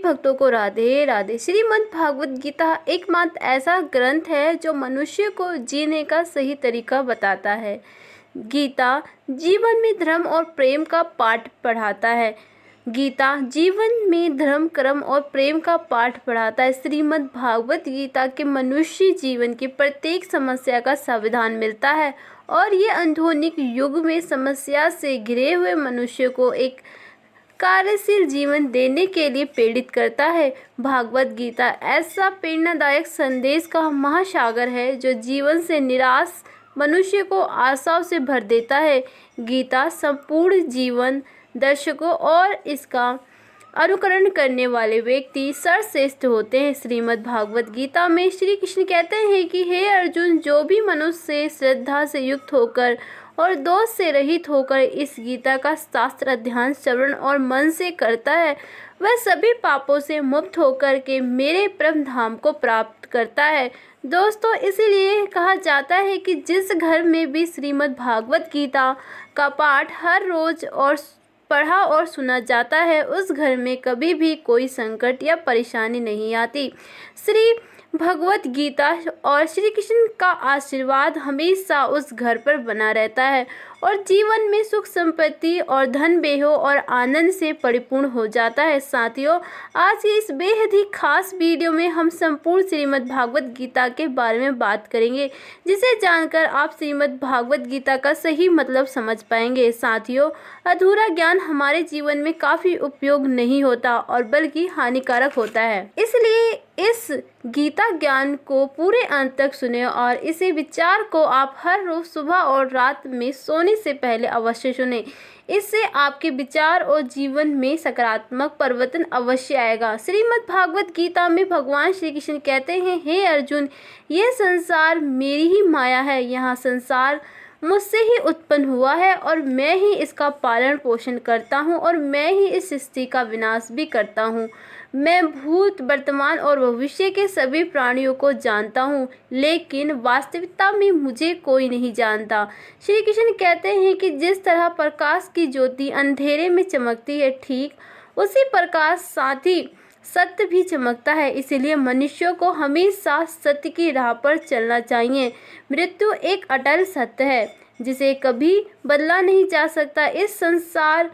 भक्तों को राधे राधे। श्रीमद् भागवत गीता एकमात्र ऐसा ग्रंथ है जो मनुष्य को जीने का सही तरीका बताता है। गीता जीवन में धर्म और प्रेम का पाठ पढ़ाता है। गीता जीवन में धर्म, कर्म और प्रेम का पाठ पढ़ाता है। श्रीमद् भागवत गीता के मनुष्य जीवन की प्रत्येक समस्या का समाधान मिलता है और ये आधुनिक युग में समस्या से घिरे हुए मनुष्य को एक कार्यशील जीवन देने के लिए प्रेरित करता है। भागवत गीता ऐसा प्रेरणादायक संदेश का महासागर है जो जीवन से निराश मनुष्य को आशाओं से भर देता है। गीता संपूर्ण जीवन दर्शकों और इसका अनुकरण करने वाले व्यक्ति सर्वश्रेष्ठ होते हैं। श्रीमद् भागवत गीता में श्री कृष्ण कहते हैं कि हे अर्जुन, जो भी मनुष्य श्रद्धा से युक्त होकर और दोष से रहित होकर इस गीता का शास्त्र अध्ययन, श्रवण और मन से करता है, वह सभी पापों से मुक्त होकर के मेरे परम धाम को प्राप्त करता है। दोस्तों, इसीलिए कहा जाता है कि जिस घर में भी श्रीमद् भागवत गीता का पाठ हर रोज और पढ़ा और सुना जाता है, उस घर में कभी भी कोई संकट या परेशानी नहीं आती। श्री भगवत गीता और श्री कृष्ण का आशीर्वाद हमेशा उस घर पर बना रहता है और जीवन में सुख संपत्ति और धन बेहो और आनंद से परिपूर्ण हो जाता है। साथियों, आज की इस बेहद ही खास वीडियो में हम संपूर्ण श्रीमद् भागवत गीता के बारे में बात करेंगे, जिसे जानकर आप श्रीमद् भागवत गीता का सही मतलब समझ पाएंगे। साथियों, अधूरा ज्ञान हमारे जीवन में काफ़ी उपयोग नहीं होता और बल्कि हानिकारक होता है। इसलिए इस गीता ज्ञान को पूरे अंत तक सुने और इसे विचार को आप हर रोज सुबह और रात में सोने से पहले अवश्य सुने। इससे आपके विचार और जीवन में सकारात्मक परिवर्तन अवश्य आएगा। श्रीमद् भागवत गीता में भगवान श्री कृष्ण कहते हैं, हे अर्जुन, यह संसार मेरी ही माया है। यहाँ संसार मुझसे ही उत्पन्न हुआ है और मैं ही इसका पालन पोषण करता हूँ और मैं ही इस सृष्टि का विनाश भी करता हूँ। मैं भूत, वर्तमान और भविष्य के सभी प्राणियों को जानता हूँ, लेकिन वास्तविकता में मुझे कोई नहीं जानता। श्री कृष्ण कहते हैं कि जिस तरह प्रकाश की ज्योति अंधेरे में चमकती है, ठीक उसी प्रकाश साथ ही सत्य भी चमकता है। इसलिए मनुष्यों को हमेशा सत्य की राह पर चलना चाहिए। मृत्यु एक अटल सत्य है जिसे कभी बदला नहीं जा सकता। इस संसार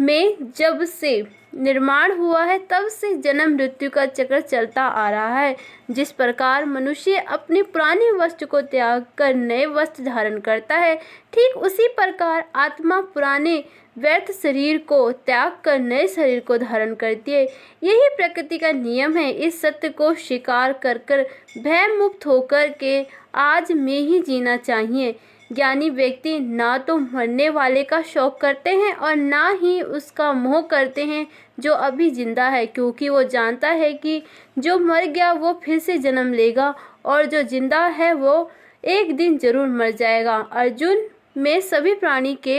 में जब से निर्माण हुआ है तब से जन्म मृत्यु का चक्र चलता आ रहा है। जिस प्रकार मनुष्य अपने पुराने वस्त्र को त्याग कर नए वस्त्र धारण करता है, ठीक उसी प्रकार आत्मा पुराने व्यर्थ शरीर को त्याग कर नए शरीर को धारण करती है। यही प्रकृति का नियम है। इस सत्य को स्वीकार कर भय मुक्त होकर के आज में ही जीना चाहिए। ज्ञानी व्यक्ति ना तो मरने वाले का शौक करते हैं और ना ही उसका मोह करते हैं जो अभी जिंदा है, क्योंकि वो जानता है कि जो मर गया वो फिर से जन्म लेगा और जो जिंदा है वो एक दिन जरूर मर जाएगा। अर्जुन, मैं सभी प्राणी के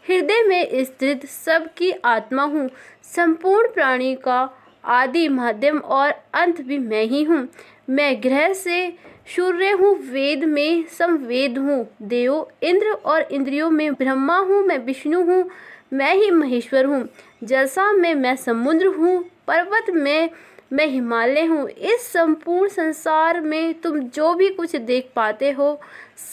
हृदय में स्थित सबकी आत्मा हूँ। संपूर्ण प्राणी का आदि, मध्यम और अंत भी मैं ही हूँ। मैं ग्रह से सूर्य हूँ, वेद में समवेद हूँ, देव, इंद्र और इंद्रियों में ब्रह्मा हूँ, मैं विष्णु हूँ, मैं ही महेश्वर हूँ। जैसा मैं समुद्र हूँ, पर्वत में मैं हिमालय हूँ। इस संपूर्ण संसार में तुम जो भी कुछ देख पाते हो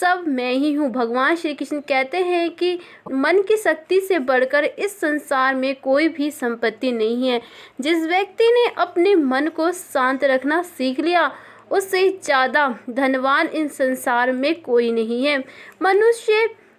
सब मैं ही हूँ। भगवान श्री कृष्ण कहते हैं कि मन की शक्ति से बढ़कर इस संसार में कोई भी संपत्ति नहीं है। जिस व्यक्ति ने अपने मन को शांत रखना सीख लिया, उससे ज़्यादा धनवान इन संसार में कोई नहीं है।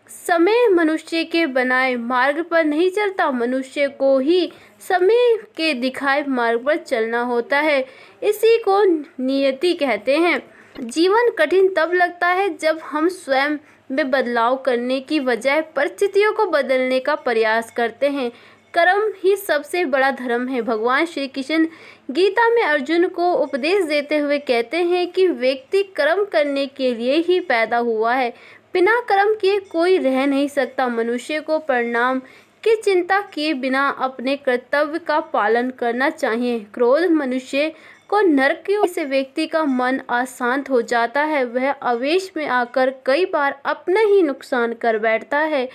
समय मनुष्य के बनाए मार्ग पर नहीं चलता, मनुष्य को ही समय के दिखाए मार्ग पर चलना होता है। इसी को नियति कहते हैं। जीवन कठिन तब लगता है जब हम स्वयं में बदलाव करने की बजाय परिस्थितियों को बदलने का प्रयास करते हैं। कर्म ही सबसे बड़ा धर्म है। भगवान श्री कृष्ण गीता में अर्जुन को उपदेश देते हुए कहते हैं कि व्यक्ति कर्म करने के लिए ही पैदा हुआ है, बिना कर्म किए कोई रह नहीं सकता। मनुष्य को परिणाम की चिंता किए बिना अपने कर्तव्य का पालन करना चाहिए। क्रोध मनुष्य को नरक की ओर से व्यक्ति का मन अशांत हो जाता है। वह आवेश में आकर कई बार अपना ही नुकसान कर बैठता है।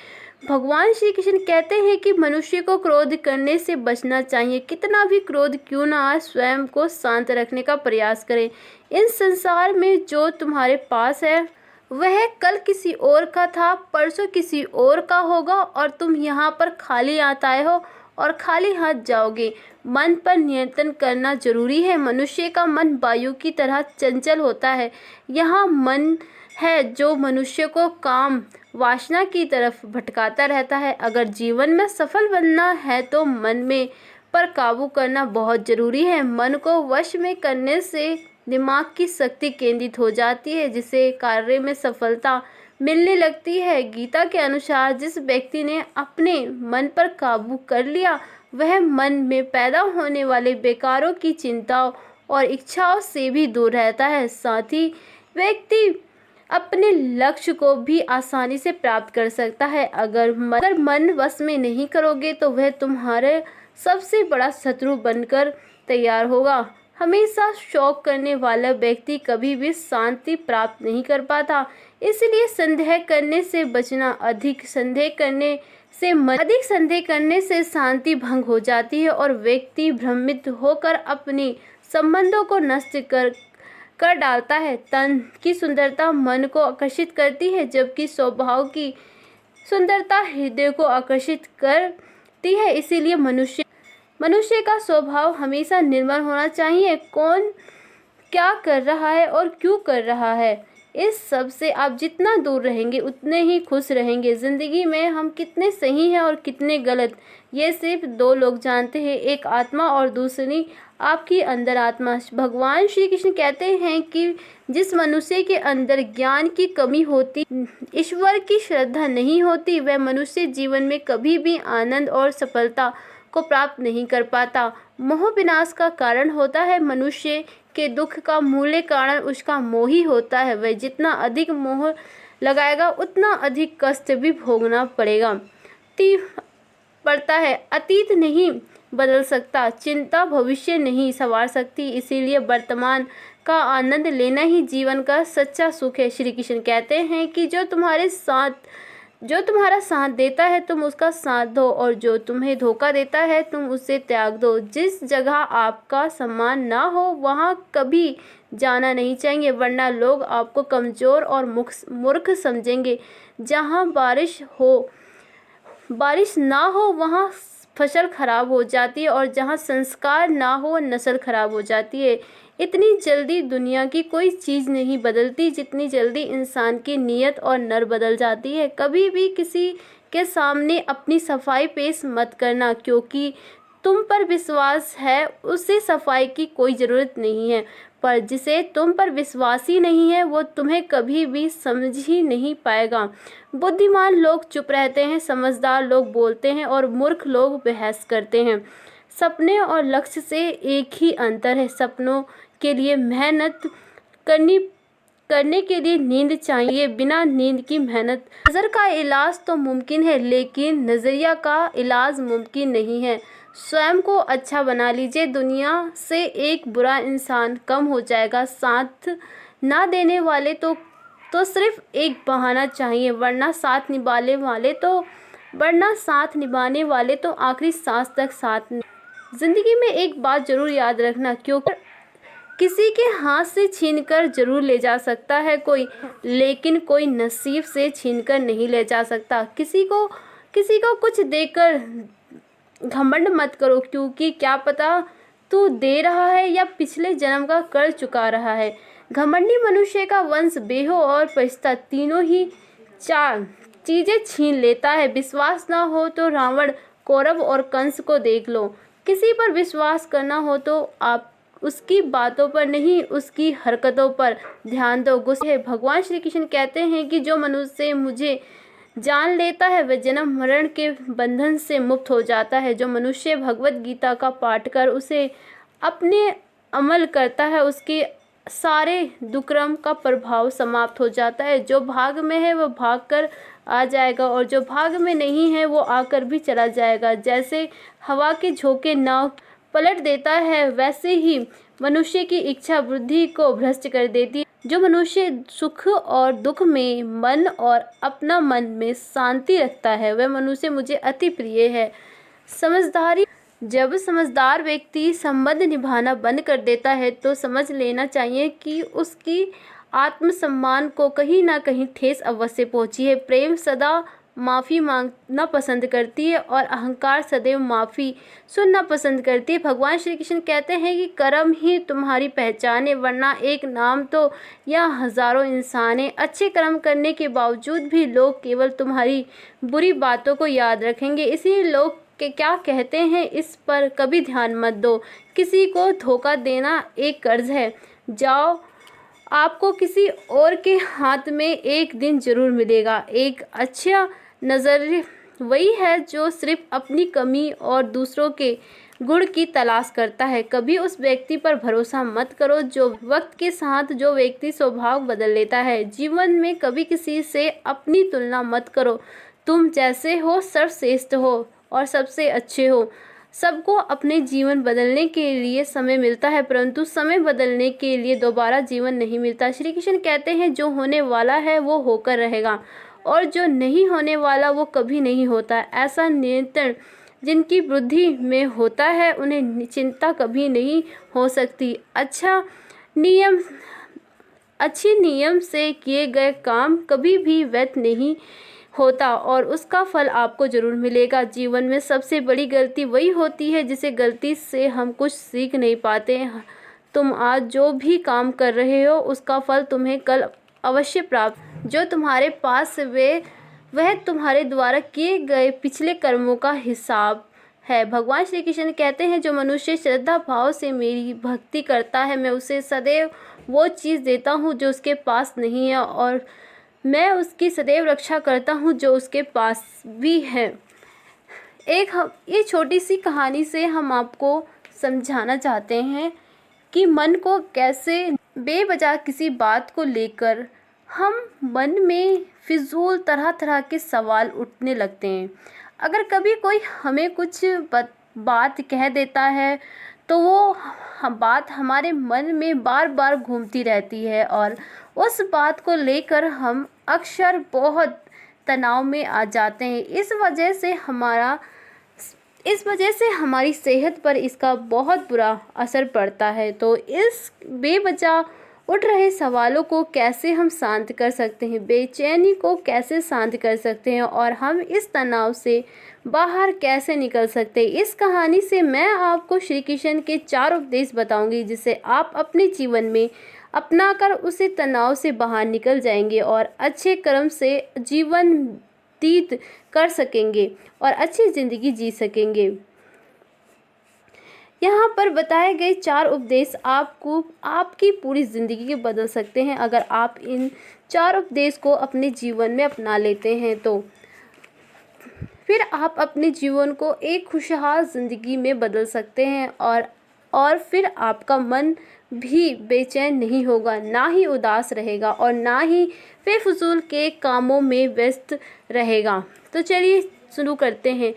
भगवान श्री कृष्ण कहते हैं कि मनुष्य को क्रोध करने से बचना चाहिए। कितना भी क्रोध क्यों ना आए, स्वयं को शांत रखने का प्रयास करें। इन संसार में जो तुम्हारे पास है वह कल किसी और का था, परसों किसी और का होगा, और तुम यहाँ पर खाली हाथ आए हो और खाली हाथ जाओगे। मन पर नियंत्रण करना जरूरी है। मनुष्य का मन वायु की तरह चंचल होता है। यहाँ मन है जो मनुष्य को काम वासना की तरफ भटकाता रहता है। अगर जीवन में सफल बनना है तो मन में पर काबू करना बहुत जरूरी है। मन को वश में करने से दिमाग की शक्ति केंद्रित हो जाती है, जिससे कार्य में सफलता मिलने लगती है। गीता के अनुसार जिस व्यक्ति ने अपने मन पर काबू कर लिया वह मन में पैदा होने वाले बेकारों की चिंताओं और इच्छाओं से भी दूर रहता है। साथ ही व्यक्ति अपने लक्ष्य को भी आसानी से प्राप्त कर सकता है। अगर मन वश में नहीं करोगे तो वह तुम्हारे सबसे बड़ा शत्रु बनकर तैयार होगा। हमेशा शौक करने वाला व्यक्ति कभी भी शांति प्राप्त नहीं कर पाता। इसलिए संदेह करने से बचना। अधिक संदेह करने से शांति भंग हो जाती है और व्यक्ति भ्रमित होकर अपने संबंधों को नष्ट कर डालता है। तन की सुंदरता मन को आकर्षित करती है, जबकि स्वभाव की सुंदरता हृदय को आकर्षित करती है। इसीलिए मनुष्य का स्वभाव हमेशा निर्मल होना चाहिए। कौन क्या कर रहा है और क्यों कर रहा है, इस सब से आप जितना दूर रहेंगे उतने ही खुश रहेंगे। ज़िंदगी में हम कितने सही हैं और कितने गलत, ये सिर्फ दो लोग जानते हैं, एक आत्मा और दूसरी आपकी अंदर आत्मा। भगवान श्री कृष्ण कहते हैं कि जिस मनुष्य के अंदर ज्ञान की कमी होती, ईश्वर की श्रद्धा नहीं होती, वह मनुष्य जीवन में कभी भी आनंद और सफलता को प्राप्त नहीं कर पाता। मोह विनाश का कारण होता है। मनुष्य के दुख का मूल कारण उसका मोह ही होता है। वह जितना अधिक मोह लगाएगा उतना अधिक कष्ट भी भोगना पड़ता है। अतीत नहीं बदल सकता, चिंता भविष्य नहीं संवार सकती। इसीलिए वर्तमान का आनंद लेना ही जीवन का सच्चा सुख है। श्री कृष्ण कहते हैं कि जो तुम्हारा साथ देता है तुम उसका साथ दो, और जो तुम्हें धोखा देता है तुम उसे त्याग दो। जिस जगह आपका सम्मान ना हो वहाँ कभी जाना नहीं चाहिए, वरना लोग आपको कमज़ोर और मूर्ख समझेंगे। जहाँ बारिश ना हो वहाँ फसल खराब हो जाती है, और जहाँ संस्कार ना हो नस्ल खराब हो जाती है। इतनी जल्दी दुनिया की कोई चीज़ नहीं बदलती जितनी जल्दी इंसान की नीयत और नर बदल जाती है। कभी भी किसी के सामने अपनी सफाई पेश मत करना, क्योंकि तुम पर विश्वास है उसे सफाई की कोई ज़रूरत नहीं है, पर जिसे तुम पर विश्वास ही नहीं है वो तुम्हें कभी भी समझ ही नहीं पाएगा। बुद्धिमान लोग चुप रहते हैं, समझदार लोग बोलते हैं और मूर्ख लोग बहस करते हैं। सपने और लक्ष्य से एक ही अंतर है। सपनों के लिए मेहनत करने के लिए नींद चाहिए, बिना नींद की मेहनत। नज़र का इलाज तो मुमकिन है लेकिन नज़रिया का इलाज मुमकिन नहीं है। स्वयं को अच्छा बना लीजिए, दुनिया से एक बुरा इंसान कम हो जाएगा। साथ ना देने वाले तो सिर्फ एक बहाना चाहिए, वरना साथ निभाने वाले तो आखिरी सांस तक साथ। जिंदगी में एक बात जरूर याद रखना, क्योंकि किसी के हाथ से छीनकर जरूर ले जा सकता है कोई, लेकिन कोई नसीब से छीनकर नहीं ले जा सकता। किसी को कुछ देकर घमंड मत करो, क्योंकि क्या पता तू दे रहा है या पिछले जन्म का कर चुका रहा है। घमंडी मनुष्य का वंश बेहो और पछता तीनों ही चार चीज़ें छीन लेता है। विश्वास ना हो तो रावण, कौरव और कंस को देख लो। किसी पर विश्वास करना हो तो आप उसकी बातों पर नहीं उसकी हरकतों पर ध्यान दो। गुस्से भगवान श्री कृष्ण कहते हैं कि जो मनुष्य मुझे जान लेता है वह जन्म मरण के बंधन से मुक्त हो जाता है। जो मनुष्य भगवत गीता का पाठ कर उसे अपने अमल करता है उसके सारे दुष्कर्म का प्रभाव समाप्त हो जाता है। जो भाग में है वह भाग कर आ जाएगा और जो भाग में नहीं है वो आकर भी चला जाएगा। जैसे हवा के झोंके नाव पलट देता है, वैसे ही मनुष्य की इच्छा बुद्धि को भ्रष्ट कर देती है। जो मनुष्य सुख और दुख में मन और अपना मन में शांति रखता है, वह मनुष्य मुझे अति प्रिय है। समझदारी जब समझदार व्यक्ति संबंध निभाना बंद कर देता है तो समझ लेना चाहिए कि उसकी आत्मसम्मान को कहीं ना कहीं ठेस अवश्य पहुंची है। प्रेम सदा माफ़ी मांगना पसंद करती है और अहंकार सदैव माफ़ी सुनना पसंद करती है। भगवान श्री कृष्ण कहते हैं कि कर्म ही तुम्हारी पहचान है, वरना एक नाम तो या हजारों इंसान है। अच्छे कर्म करने के बावजूद भी लोग केवल तुम्हारी बुरी बातों को याद रखेंगे। इसलिए लोग के क्या कहते हैं इस पर कभी ध्यान मत दो। किसी को धोखा देना एक कर्ज है, जाओ आपको किसी और के हाथ में एक दिन जरूर मिलेगा। एक अच्छा नज़र वही है जो सिर्फ अपनी कमी और दूसरों के गुण की तलाश करता है। कभी उस व्यक्ति पर भरोसा मत करो जो वक्त के साथ जो व्यक्ति स्वभाव बदल लेता है। जीवन में कभी किसी से अपनी तुलना मत करो। तुम जैसे हो सर्वश्रेष्ठ हो और सबसे अच्छे हो। सबको अपने जीवन बदलने के लिए समय मिलता है, परंतु समय बदलने के लिए दोबारा जीवन नहीं मिलता। श्री कृष्ण कहते हैं जो होने वाला है वो होकर रहेगा और जो नहीं होने वाला वो कभी नहीं होता। ऐसा नियंत्रण जिनकी बुद्धि में होता है उन्हें चिंता कभी नहीं हो सकती। अच्छी नियम से किए गए काम कभी भी व्यर्थ नहीं होता और उसका फल आपको जरूर मिलेगा। जीवन में सबसे बड़ी गलती वही होती है जिसे गलती से हम कुछ सीख नहीं पाते। तुम आज जो भी काम कर रहे हो उसका फल तुम्हें कल अवश्य प्राप्त। जो तुम्हारे पास वह तुम्हारे द्वारा किए गए पिछले कर्मों का हिसाब है। भगवान श्री कृष्ण कहते हैं जो मनुष्य श्रद्धा भाव से मेरी भक्ति करता है, मैं उसे सदैव वो चीज़ देता हूँ जो उसके पास नहीं है और मैं उसकी सदैव रक्षा करता हूँ जो उसके पास भी है। ये छोटी सी कहानी से हम आपको समझाना चाहते हैं कि मन को कैसे बेवजह किसी बात को लेकर हम मन में फिजूल तरह तरह के सवाल उठने लगते हैं। अगर कभी कोई हमें कुछ बात कह देता है तो वो बात हमारे मन में बार बार घूमती रहती है और उस बात को लेकर हम अक्सर बहुत तनाव में आ जाते हैं। इस वजह से हमारी सेहत पर इसका बहुत बुरा असर पड़ता है। तो इस बेवजह उठ रहे सवालों को कैसे हम शांत कर सकते हैं, बेचैनी को कैसे शांत कर सकते हैं और हम इस तनाव से बाहर कैसे निकल सकते हैं, इस कहानी से मैं आपको श्री कृष्ण के 4 उपदेश बताऊंगी जिसे आप अपने जीवन में अपनाकर उसे तनाव से बाहर निकल जाएंगे और अच्छे कर्म से जीवन व्यतीत कर सकेंगे और अच्छी ज़िंदगी जी सकेंगे। यहाँ पर बताए गए 4 उपदेश आपको आपकी पूरी ज़िंदगी के बदल सकते हैं अगर आप इन 4 उपदेश को अपने जीवन में अपना लेते हैं तो फिर आप अपने जीवन को एक खुशहाल ज़िंदगी में बदल सकते हैं और फिर आपका मन भी बेचैन नहीं होगा, ना ही उदास रहेगा और ना ही बेफिजूल के कामों में व्यस्त रहेगा। तो चलिए शुरू करते हैं।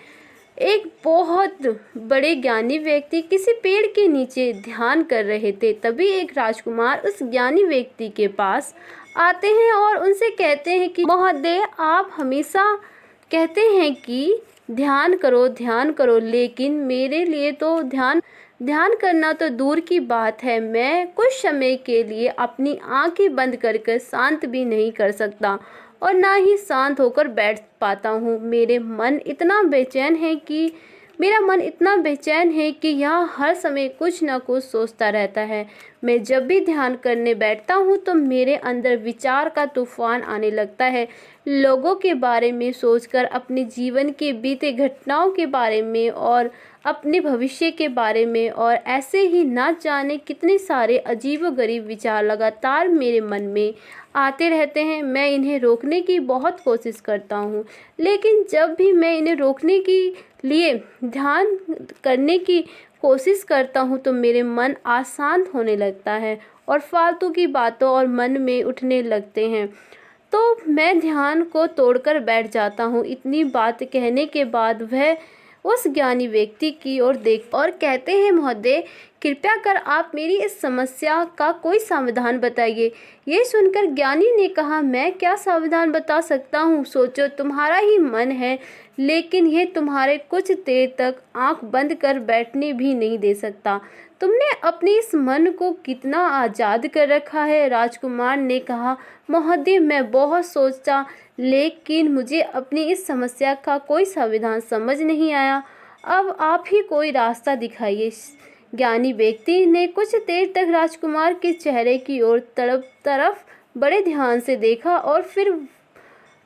एक बहुत बड़े ज्ञानी व्यक्ति किसी पेड़ के नीचे ध्यान कर रहे थे। तभी एक राजकुमार उस ज्ञानी व्यक्ति के पास आते हैं और उनसे कहते हैं कि महोदय, आप हमेशा कहते हैं कि ध्यान करो, लेकिन मेरे लिए तो ध्यान करना तो दूर की बात है। मैं कुछ समय के लिए अपनी आंखें बंद कर शांत भी नहीं कर सकता और ना ही शांत होकर बैठ पाता हूँ। मेरा मन इतना बेचैन है कि यह हर समय कुछ न कुछ सोचता रहता है। मैं जब भी ध्यान करने बैठता हूँ तो मेरे अंदर विचार का तूफान आने लगता है, लोगों के बारे में सोचकर, अपने जीवन के बीते घटनाओं के बारे में और अपने भविष्य के बारे में, और ऐसे ही ना जाने कितने सारे अजीबोगरीब विचार लगातार मेरे मन में आते रहते हैं। मैं इन्हें रोकने की बहुत कोशिश करता हूँ, लेकिन जब भी मैं इन्हें रोकने के लिए ध्यान करने की कोशिश करता हूँ तो मेरे मन अशांत होने लगता है और फालतू की बातों और मन में उठने लगते हैं, तो मैं ध्यान को तोड़कर बैठ जाता हूँ। इतनी बात कहने के बाद वह उस ज्ञानी व्यक्ति की ओर देख और कहते हैं, महोदय कृपया कर आप मेरी इस समस्या का कोई समाधान बताइए। ये सुनकर ज्ञानी ने कहा, मैं क्या समाधान बता सकता हूँ, सोचो तुम्हारा ही मन है, लेकिन ये तुम्हारे कुछ देर तक आंख बंद कर बैठने भी नहीं दे सकता। तुमने अपने इस मन को कितना आज़ाद कर रखा है। राजकुमार ने कहा, महोदय मैं बहुत सोचा, लेकिन मुझे अपनी इस समस्या का कोई समाधान समझ नहीं आया। अब आप ही कोई रास्ता दिखाइए। ज्ञानी व्यक्ति ने कुछ देर तक राजकुमार के चेहरे की ओर तरफ बड़े ध्यान से देखा और फिर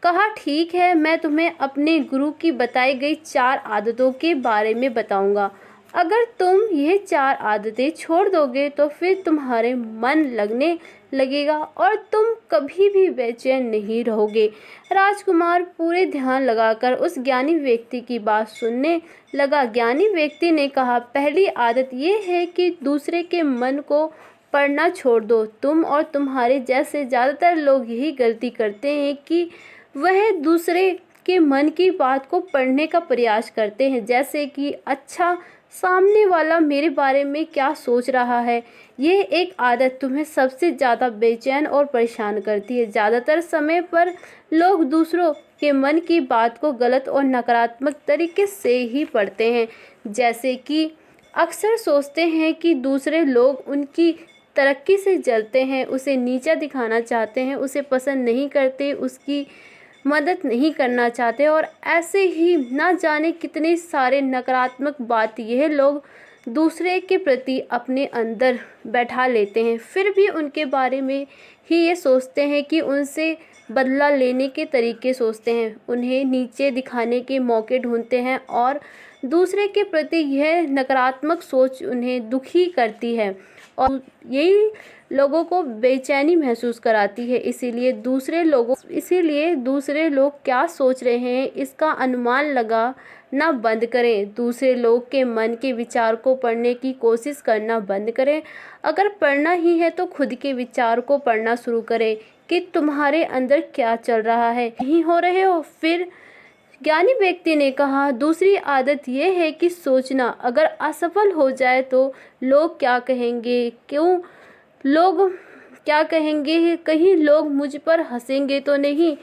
कहा, ठीक है, मैं तुम्हें अपने गुरु की बताई गई 4 आदतों के बारे में बताऊंगा। अगर तुम यह 4 आदतें छोड़ दोगे तो फिर तुम्हारे मन लगने लगेगा और तुम कभी भी बेचैन नहीं रहोगे। राजकुमार पूरे ध्यान लगाकर उस ज्ञानी व्यक्ति की बात सुनने लगा। ज्ञानी व्यक्ति ने कहा, पहली आदत ये है कि दूसरे के मन को पढ़ना छोड़ दो। तुम और तुम्हारे जैसे ज़्यादातर लोग यही गलती करते हैं कि वह दूसरे के मन की बात को पढ़ने का प्रयास करते हैं, जैसे कि अच्छा सामने वाला मेरे बारे में क्या सोच रहा है। यह एक आदत तुम्हें सबसे ज़्यादा बेचैन और परेशान करती है। ज़्यादातर समय पर लोग दूसरों के मन की बात को गलत और नकारात्मक तरीके से ही पढ़ते हैं, जैसे कि अक्सर सोचते हैं कि दूसरे लोग उनकी तरक्की से जलते हैं, उसे नीचा दिखाना चाहते हैं, उसे पसंद नहीं करते, उसकी मदद नहीं करना चाहते और ऐसे ही ना जाने कितने सारे नकारात्मक बात यह लोग दूसरे के प्रति अपने अंदर बैठा लेते हैं। फिर भी उनके बारे में ही ये सोचते हैं कि उनसे बदला लेने के तरीके सोचते हैं, उन्हें नीचे दिखाने के मौके ढूंढते हैं और दूसरे के प्रति यह नकारात्मक सोच उन्हें दुखी करती है और यही लोगों को बेचैनी महसूस कराती है। इसीलिए दूसरे लोग क्या सोच रहे हैं इसका अनुमान लगाना बंद करें। दूसरे लोग के मन के विचार को पढ़ने की कोशिश करना बंद करें। अगर पढ़ना ही है तो खुद के विचार को पढ़ना शुरू करें कि तुम्हारे अंदर क्या चल रहा है। नहीं हो रहे हो फिर ज्ञानी व्यक्ति ने कहा, दूसरी आदत यह है कि सोचना, अगर असफल हो जाए तो लोग क्या कहेंगे, क्यों लोग क्या कहेंगे, कहीं लोग मुझ पर हंसेंगे तो नहीं।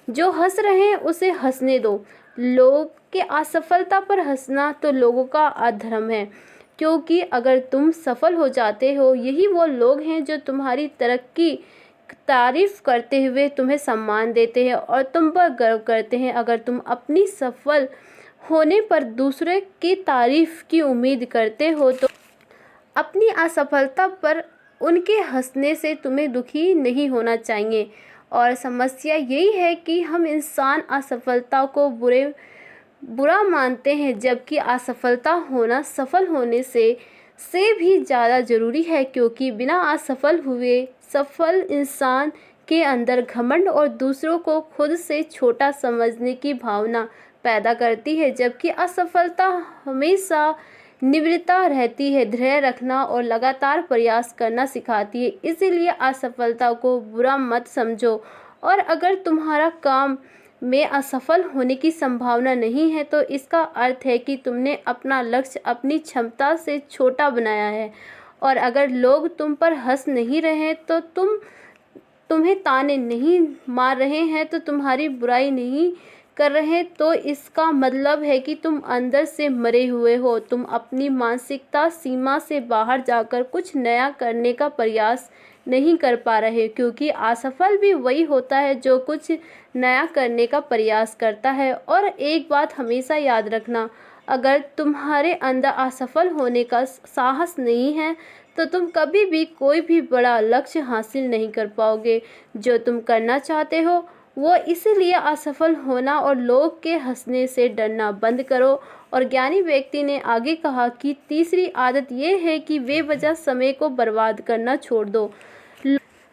जो हंस रहे हैं उसे हंसने दो। लोग के असफलता पर हंसना तो लोगों का अधर्म है, क्योंकि अगर तुम सफल हो जाते हो, यही वो लोग हैं जो तुम्हारी तरक्की तारीफ करते हुए तुम्हें सम्मान देते हैं और तुम पर गर्व करते हैं। अगर तुम अपनी सफल होने पर दूसरे की तारीफ की उम्मीद करते हो तो अपनी असफलता पर उनके हंसने से तुम्हें दुखी नहीं होना चाहिए। और समस्या यही है कि हम इंसान असफलता को बुरा मानते हैं, जबकि असफलता होना सफल होने से भी ज़्यादा ज़रूरी है, क्योंकि बिना असफल हुए सफल इंसान के अंदर घमंड और दूसरों को खुद से छोटा समझने की भावना पैदा करती है, जबकि असफलता हमेशा निवृत्ता रहती है, धैर्य रखना और लगातार प्रयास करना सिखाती है। इसीलिए असफलता को बुरा मत समझो और अगर तुम्हारा काम में असफल होने की संभावना नहीं है तो इसका अर्थ है कि तुमने अपना लक्ष्य अपनी क्षमता से छोटा बनाया है। और अगर लोग तुम पर हंस नहीं रहे तो तुम्हें ताने नहीं मार रहे हैं, तो तुम्हारी बुराई नहीं कर रहे, तो इसका मतलब है कि तुम अंदर से मरे हुए हो। तुम अपनी मानसिकता सीमा से बाहर जाकर कुछ नया करने का प्रयास नहीं कर पा रहे, क्योंकि असफल भी वही होता है जो कुछ नया करने का प्रयास करता है। और एक बात हमेशा याद रखना, अगर तुम्हारे अंदर असफल होने का साहस नहीं है तो तुम कभी भी कोई भी बड़ा लक्ष्य हासिल नहीं कर पाओगे। जो तुम करना चाहते हो वो इसलिए असफल होना और लोग के हंसने से डरना बंद करो। और ज्ञानी व्यक्ति ने आगे कहा कि तीसरी आदत ये है कि बेवजह समय को बर्बाद करना छोड़ दो।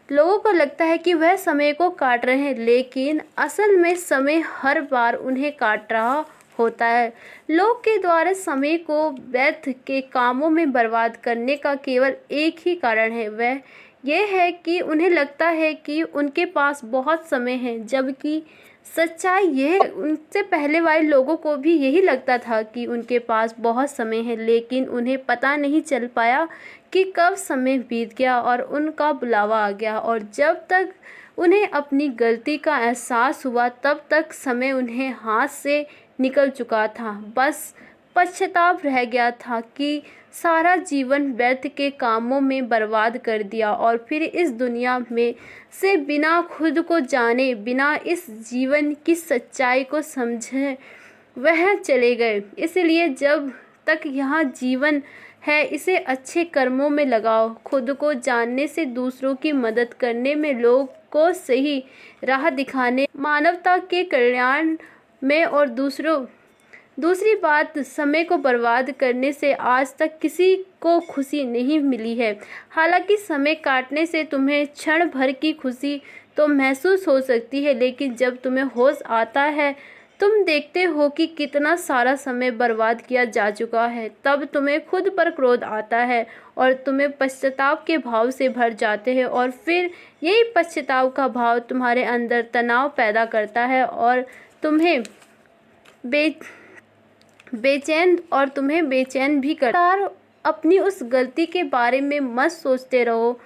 लोगों को लगता है कि वह समय को काट रहे हैं, लेकिन असल में समय हर बार उन्हें काट रहा होता है। लोग के द्वारा समय को व्यर्थ के कामों में बर्बाद करने का केवल एक ही कारण है, वह यह है कि उन्हें लगता है कि उनके पास बहुत समय है, जबकि सच्चाई यह उनसे पहले वाले लोगों को भी यही लगता था कि उनके पास बहुत समय है, लेकिन उन्हें पता नहीं चल पाया कि कब समय बीत गया और उनका बुलावा आ गया। और जब तक उन्हें अपनी गलती का एहसास हुआ तब तक समय उन्हें हाथ से निकल चुका था। बस पश्चाताप रह गया था कि सारा जीवन व्यर्थ के कामों में बर्बाद कर दिया और फिर इस दुनिया में से बिना खुद को जाने, बिना इस जीवन की सच्चाई को समझे वह चले गए। इसलिए जब तक यहाँ जीवन है इसे अच्छे कर्मों में लगाओ, खुद को जानने से, दूसरों की मदद करने में, लोग को सही राह दिखाने, मानवता के कल्याण में और दूसरी बात, समय को बर्बाद करने से आज तक किसी को खुशी नहीं मिली है। हालांकि समय काटने से तुम्हें क्षण भर की खुशी तो महसूस हो सकती है, लेकिन जब तुम्हें होश आता है, तुम देखते हो कि कितना सारा समय बर्बाद किया जा चुका है, तब तुम्हें खुद पर क्रोध आता है और तुम्हें पश्चाताप के भाव से भर जाते हैं। और फिर यही पश्चाताप का भाव तुम्हारे अंदर तनाव पैदा करता है और तुम्हें बेचैन भी करता है। अपनी उस गलती के बारे में मत सोचते रहो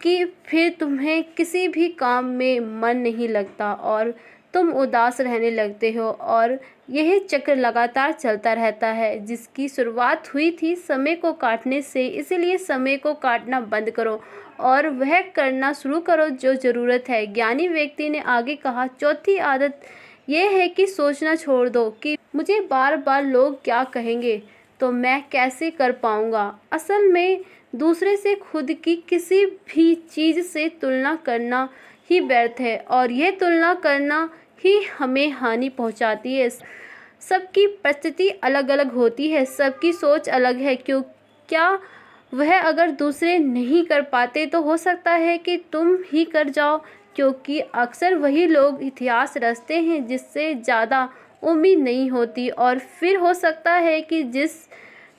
कि फिर तुम्हें किसी भी काम में मन नहीं लगता और तुम उदास रहने लगते हो, और यह चक्र लगातार चलता रहता है जिसकी शुरुआत हुई थी समय को काटने से। इसलिए समय को काटना बंद करो और वह करना शुरू करो जो ज़रूरत है। ज्ञानी व्यक्ति ने आगे कहा, चौथी आदत यह है कि सोचना छोड़ दो कि मुझे बार बार लोग क्या कहेंगे तो मैं कैसे कर पाऊँगा। असल में दूसरे से खुद की किसी भी चीज़ से तुलना करना ही व्यर्थ है और यह तुलना करना ही हमें हानि पहुंचाती है। सबकी परिस्थिति अलग अलग होती है, सबकी सोच अलग है। क्या वह अगर दूसरे नहीं कर पाते तो हो सकता है कि तुम ही कर जाओ, क्योंकि अक्सर वही लोग इतिहास रचते हैं जिससे ज़्यादा उम्मीद नहीं होती। और फिर हो सकता है कि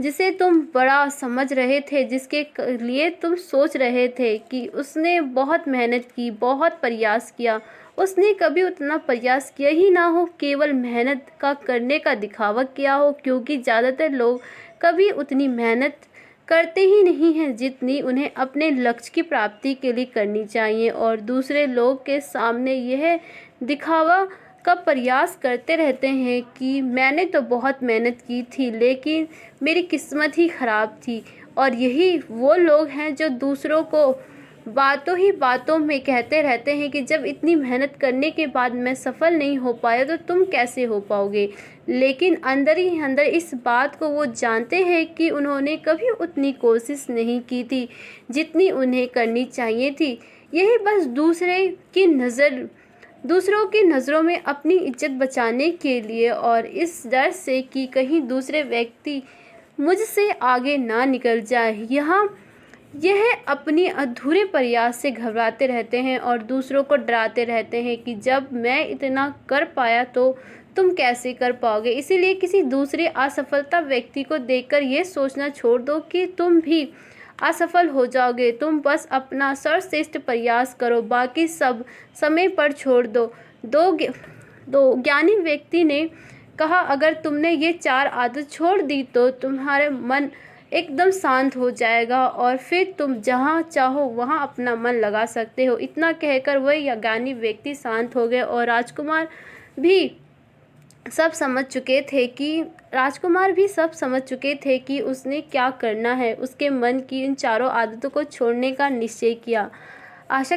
जिसे तुम बड़ा समझ रहे थे, जिसके लिए तुम सोच रहे थे कि उसने बहुत मेहनत की, बहुत प्रयास किया, उसने कभी उतना प्रयास किया ही ना हो, केवल मेहनत का करने का दिखावा किया हो। क्योंकि ज़्यादातर लोग कभी उतनी मेहनत करते ही नहीं हैं जितनी उन्हें अपने लक्ष्य की प्राप्ति के लिए करनी चाहिए, और दूसरे लोग के सामने यह दिखावा का प्रयास करते रहते हैं कि मैंने तो बहुत मेहनत की थी लेकिन मेरी किस्मत ही ख़राब थी। और यही वो लोग हैं जो दूसरों को बातों में कहते रहते हैं कि जब इतनी मेहनत करने के बाद मैं सफल नहीं हो पाया तो तुम कैसे हो पाओगे। लेकिन अंदर ही अंदर इस बात को वो जानते हैं कि उन्होंने कभी उतनी कोशिश नहीं की थी जितनी उन्हें करनी चाहिए थी। यही बस दूसरों की नज़रों में अपनी इज्जत बचाने के लिए और इस डर से कि कहीं दूसरे व्यक्ति मुझसे आगे ना निकल जाए, यह अपनी अधूरे प्रयास से घबराते रहते हैं और दूसरों को डराते रहते हैं कि जब मैं इतना कर पाया तो तुम कैसे कर पाओगे। इसीलिए किसी दूसरे असफलता व्यक्ति को देखकर यह सोचना छोड़ दो कि तुम भी असफल हो जाओगे। तुम बस अपना सर्वश्रेष्ठ प्रयास करो, बाकी सब समय पर छोड़ दो। ज्ञानी व्यक्ति ने कहा, अगर तुमने ये 4 आदत छोड़ दी तो तुम्हारे मन एकदम शांत हो जाएगा और फिर तुम जहाँ चाहो वहाँ अपना मन लगा सकते हो। इतना कहकर वह ज्ञानी व्यक्ति शांत हो गए और राजकुमार भी सब समझ चुके थे कि उसने क्या करना है। उसके मन की इन 4 आदतों को छोड़ने का निश्चय किया। आशा